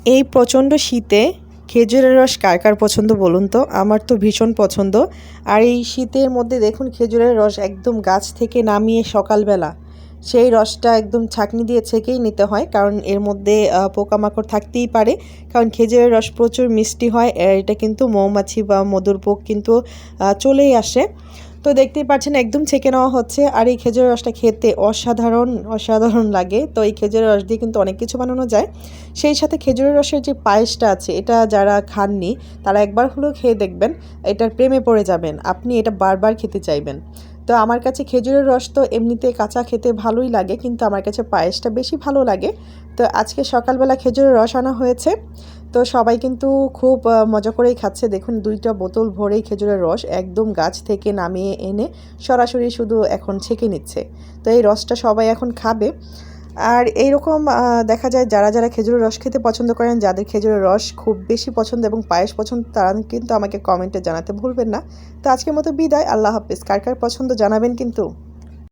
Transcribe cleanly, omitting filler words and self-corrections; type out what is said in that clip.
এই প্রচণ্ড শীতে খেজুরের রস কার কার পছন্দ বলুন তো? আমার তো ভীষণ পছন্দ। আর এই শীতের মধ্যে দেখুন খেজুরের রস একদম গাছ থেকে নামিয়ে সকালবেলা সেই রসটা একদম ছাঁকনি দিয়ে ছেঁকেই নিতে হয়, কারণ এর মধ্যে পোকামাকড় থাকতেই পারে। কারণ খেজুরের রস প্রচুর মিষ্টি হয়, এটা কিন্তু মৌমাছি বা মধুর পোক কিন্তু চলেই আসে। তো দেখতেই পাচ্ছেন একদম ছেঁকে নেওয়া হচ্ছে। আর এই খেজুরের রসটা খেতে অসাধারণ অসাধারণ লাগে। তো এই খেজুরের রস দিয়ে কিন্তু অনেক কিছু বানানো যায়। সেই সাথে খেজুরের রসের যে পায়েসটা আছে, এটা যারা খাননি তারা একবার হলেও খেয়ে দেখবেন, এটার প্রেমে পড়ে যাবেন, আপনি এটা বারবার খেতে চাইবেন। তো আমার কাছে খেজুরের রস তো এমনিতে কাঁচা খেতে ভালোই লাগে, কিন্তু আমার কাছে পায়েসটা বেশি ভালো লাগে। তো আজকে সকালবেলা খেজুরের রস আনা হয়েছে। তো সবাই কিন্তু খুব মজা করেই খাচ্ছে। দেখুন ২টা বোতল ভরেই খেজুরের রস একদম গাছ থেকে নামিয়ে এনে সরাসরি শুধু এখন ছেঁকে নিচ্ছে। তো এই রসটা সবাই এখন খাবে। আর এইরকম দেখা যায় যারা যারা খেজুরের রস খেতে পছন্দ করেন, যাদের খেজুরের রস খুব বেশি পছন্দ এবং পায়েস পছন্দ, তারা কিন্তু আমাকে কমেন্টে জানাতে ভুলবেন না। তো আজকের মতো বিদায়, আল্লাহ হাফেজ। কার কার পছন্দ জানাবেন কিন্তু।